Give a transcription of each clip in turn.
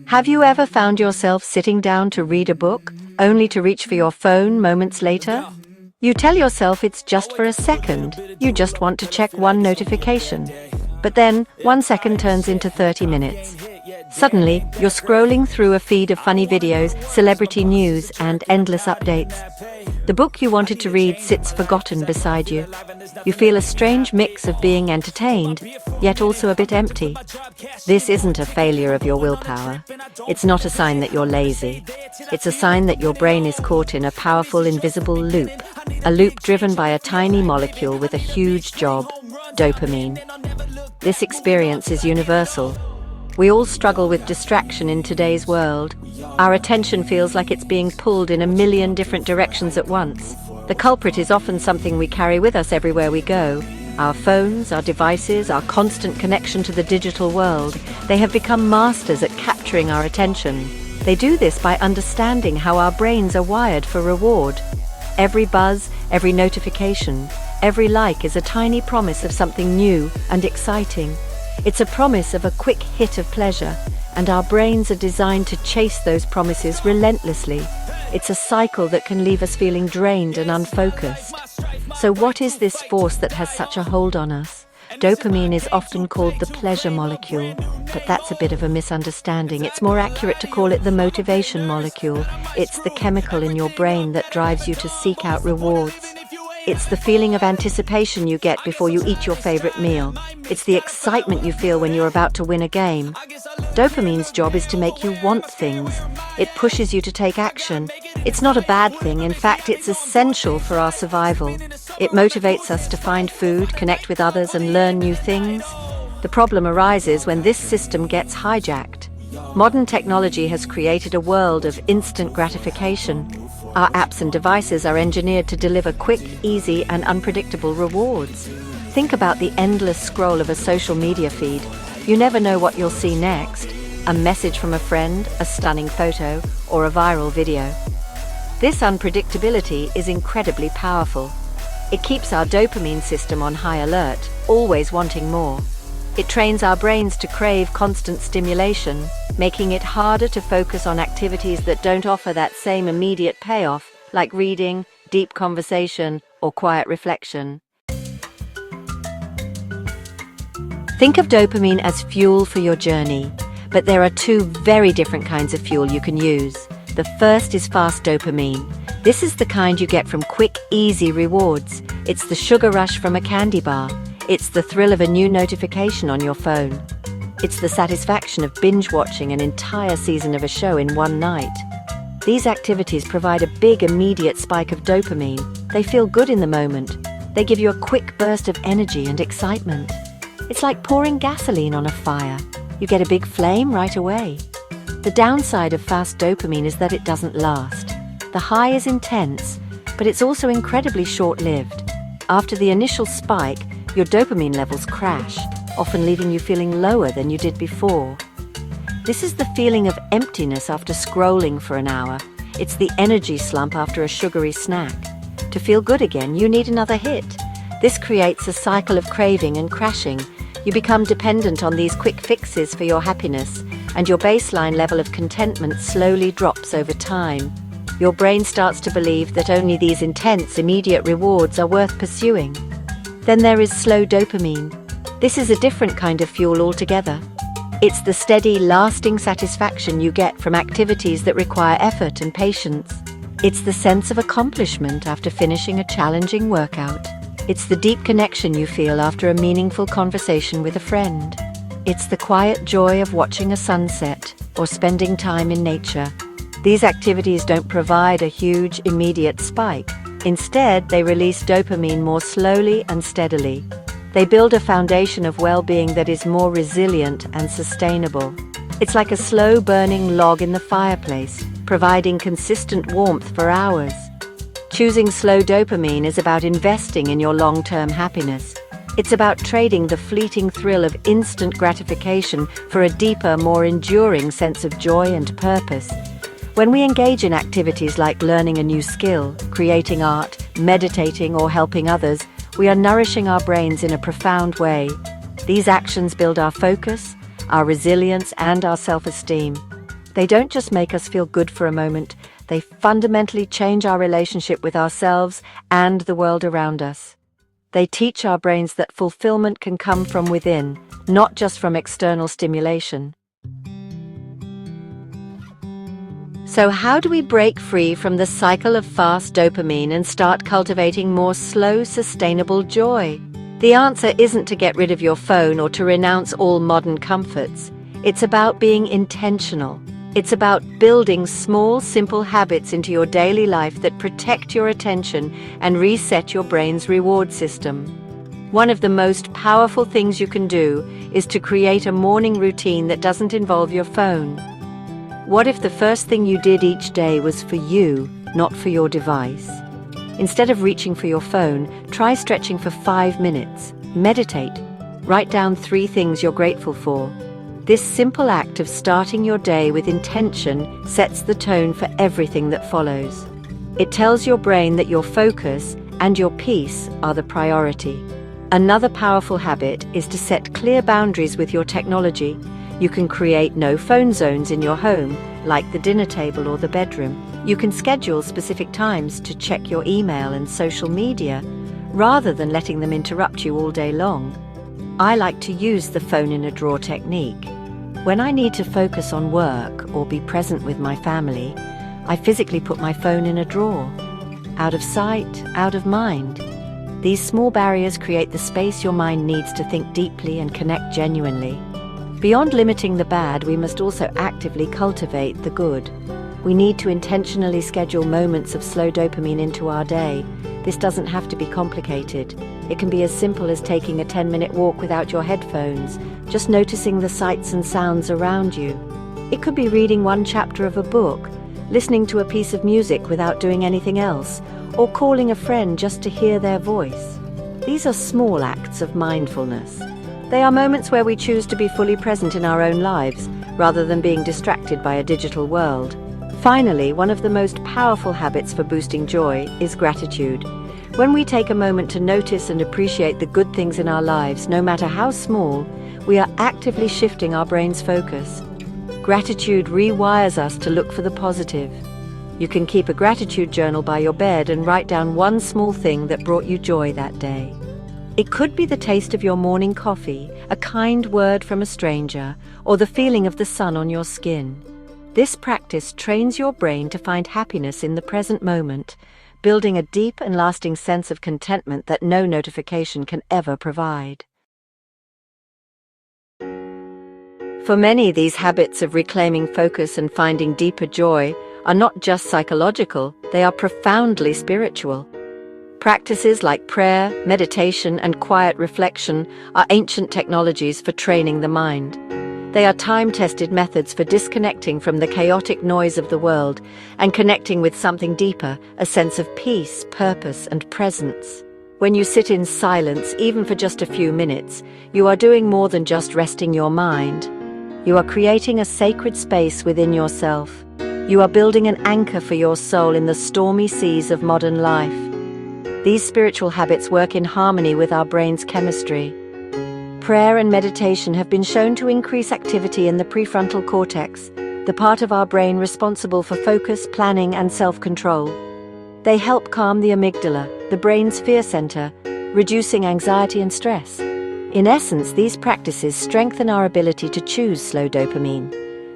Have you ever found yourself sitting down to read a book, only to reach for your phone moments later? You tell yourself it's just for a second, you just want to check one notification. But then, 1 second turns into 30 minutes. Suddenly, you're scrolling through a feed of funny videos, celebrity news, and endless updates. The book you wanted to read sits forgotten beside you. You feel a strange mix of being entertained, yet also a bit empty. This isn't a failure of your willpower. It's not a sign that you're lazy. It's a sign that your brain is caught in a powerful invisible loop. A loop driven by a tiny molecule with a huge job, dopamine. This experience is universal. We all struggle with distraction in today's world. Our attention feels like it's being pulled in a million different directions at once. The culprit is often something we carry with us everywhere we go. Our phones, our devices, our constant connection to the digital world. They have become masters at capturing our attention. They do this by understanding how our brains are wired for reward. Every buzz, every notification, every like is a tiny promise of something new and exciting. It's a promise of a quick hit of pleasure, and our brains are designed to chase those promises relentlessly. It's a cycle that can leave us feeling drained and unfocused. So what is this force that has such a hold on us? Dopamine is often called the pleasure molecule, but that's a bit of a misunderstanding. It's more accurate to call it the motivation molecule. It's the chemical in your brain that drives you to seek out rewards. It's the feeling of anticipation you get before you eat your favorite meal. It's the excitement you feel when you're about to win a game. Dopamine's job is to make you want things. It pushes you to take action. It's not a bad thing. In fact, it's essential for our survival. It motivates us to find food, connect with others, and learn new things. The problem arises when this system gets hijacked. Modern technology has created a world of instant gratification. Our apps and devices are engineered to deliver quick, easy, and unpredictable rewards. Think about the endless scroll of a social media feed. You never know what you'll see next. A message from a friend, a stunning photo, or a viral video. This unpredictability is incredibly powerful. It keeps our dopamine system on high alert, always wanting more. It trains our brains to crave constant stimulation, making it harder to focus on activities that don't offer that same immediate payoff, like reading, deep conversation, or quiet reflection. Think of dopamine as fuel for your journey, but there are two very different kinds of fuel you can use. The first is fast dopamine. This is the kind you get from quick, easy rewards. It's the sugar rush from a candy bar. It's the thrill of a new notification on your phone. It's the satisfaction of binge-watching an entire season of a show in one night. These activities provide a big immediate spike of dopamine. They feel good in the moment. They give you a quick burst of energy and excitement. It's like pouring gasoline on a fire. You get a big flame right away. The downside of fast dopamine is that it doesn't last. The high is intense, but it's also incredibly short-lived. After the initial spike, your dopamine levels crash, often leaving you feeling lower than you did before. This is the feeling of emptiness after scrolling for an hour. It's the energy slump after a sugary snack. To feel good again, you need another hit. This creates a cycle of craving and crashing. You become dependent on these quick fixes for your happiness, and your baseline level of contentment slowly drops over time. Your brain starts to believe that only these intense, immediate rewards are worth pursuing. Then there is slow dopamine. This is a different kind of fuel altogether. It's the steady, lasting satisfaction you get from activities that require effort and patience. It's the sense of accomplishment after finishing a challenging workout. It's the deep connection you feel after a meaningful conversation with a friend. It's the quiet joy of watching a sunset or spending time in nature. These activities don't provide a huge, immediate spike. Instead, they release dopamine more slowly and steadily. They build a foundation of well-being that is more resilient and sustainable. It's like a slow-burning log in the fireplace, providing consistent warmth for hours. Choosing slow dopamine is about investing in your long-term happiness. It's about trading the fleeting thrill of instant gratification for a deeper, more enduring sense of joy and purpose. When we engage in activities like learning a new skill, creating art, meditating, or helping others, we are nourishing our brains in a profound way. These actions build our focus, our resilience, and our self-esteem. They don't just make us feel good for a moment, they fundamentally change our relationship with ourselves and the world around us. They teach our brains that fulfillment can come from within, not just from external stimulation. So how do we break free from the cycle of fast dopamine and start cultivating more slow, sustainable joy? The answer isn't to get rid of your phone or to renounce all modern comforts. It's about being intentional. It's about building small, simple habits into your daily life that protect your attention and reset your brain's reward system. One of the most powerful things you can do is to create a morning routine that doesn't involve your phone. What if the first thing you did each day was for you, not for your device? Instead of reaching for your phone, try stretching for 5 minutes. Meditate. Write down 3 things you're grateful for. This simple act of starting your day with intention sets the tone for everything that follows. It tells your brain that your focus and your peace are the priority. Another powerful habit is to set clear boundaries with your technology. You can create no-phone zones in your home, like the dinner table or the bedroom. You can schedule specific times to check your email and social media, rather than letting them interrupt you all day long. I like to use the phone in a drawer technique. When I need to focus on work or be present with my family, I physically put my phone in a drawer. Out of sight, out of mind. These small barriers create the space your mind needs to think deeply and connect genuinely. Beyond limiting the bad, we must also actively cultivate the good. We need to intentionally schedule moments of slow dopamine into our day. This doesn't have to be complicated. It can be as simple as taking a 10-minute walk without your headphones, just noticing the sights and sounds around you. It could be reading one chapter of a book, listening to a piece of music without doing anything else, or calling a friend just to hear their voice. These are small acts of mindfulness. They are moments where we choose to be fully present in our own lives, rather than being distracted by a digital world. Finally, one of the most powerful habits for boosting joy is gratitude. When we take a moment to notice and appreciate the good things in our lives, no matter how small, we are actively shifting our brain's focus. Gratitude rewires us to look for the positive. You can keep a gratitude journal by your bed and write down one small thing that brought you joy that day. It could be the taste of your morning coffee, a kind word from a stranger, or the feeling of the sun on your skin. This practice trains your brain to find happiness in the present moment, building a deep and lasting sense of contentment that no notification can ever provide. For many, these habits of reclaiming focus and finding deeper joy are not just psychological, they are profoundly spiritual. Practices like prayer, meditation, and quiet reflection are ancient technologies for training the mind. They are time-tested methods for disconnecting from the chaotic noise of the world and connecting with something deeper, a sense of peace, purpose, and presence. When you sit in silence, even for just a few minutes, you are doing more than just resting your mind. You are creating a sacred space within yourself. You are building an anchor for your soul in the stormy seas of modern life. These spiritual habits work in harmony with our brain's chemistry. Prayer and meditation have been shown to increase activity in the prefrontal cortex, the part of our brain responsible for focus, planning, and self-control. They help calm the amygdala, the brain's fear center, reducing anxiety and stress. In essence, these practices strengthen our ability to choose slow dopamine.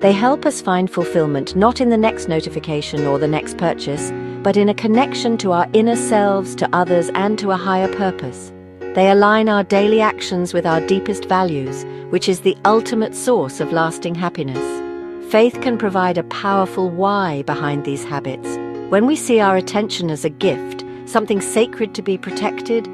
They help us find fulfillment not in the next notification or the next purchase, but in a connection to our inner selves, to others, and to a higher purpose. They align our daily actions with our deepest values, which is the ultimate source of lasting happiness. Faith can provide a powerful why behind these habits. When we see our attention as a gift, something sacred to be protected,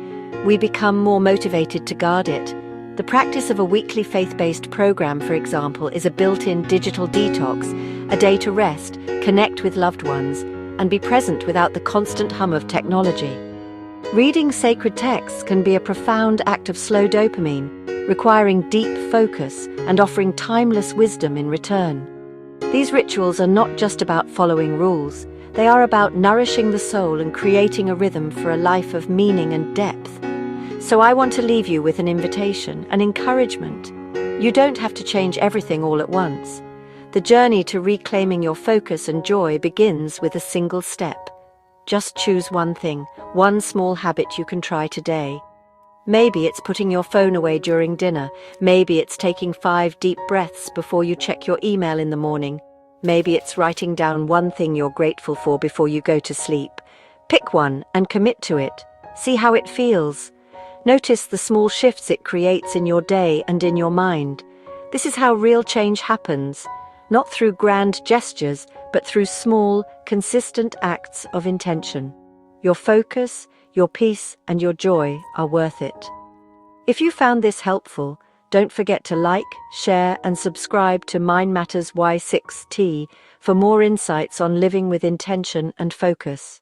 we become more motivated to guard it. The practice of a weekly faith-based program, for example, is a built-in digital detox, a day to rest, connect with loved ones, and be present without the constant hum of technology. Reading sacred texts can be a profound act of slow dopamine, requiring deep focus and offering timeless wisdom in return. These rituals are not just about following rules, they are about nourishing the soul and creating a rhythm for a life of meaning and depth. So I want to leave you with an invitation, an encouragement. You don't have to change everything all at once. The journey to reclaiming your focus and joy begins with a single step. Just choose one thing, one small habit you can try today. Maybe it's putting your phone away during dinner. Maybe it's taking 5 deep breaths before you check your email in the morning. Maybe it's writing down one thing you're grateful for before you go to sleep. Pick one and commit to it. See how it feels. Notice the small shifts it creates in your day and in your mind. This is how real change happens, not through grand gestures, but through small, consistent acts of intention. Your focus, your peace, and your joy are worth it. If you found this helpful, don't forget to like, share, and subscribe to Mind Matters Y6T for more insights on living with intention and focus.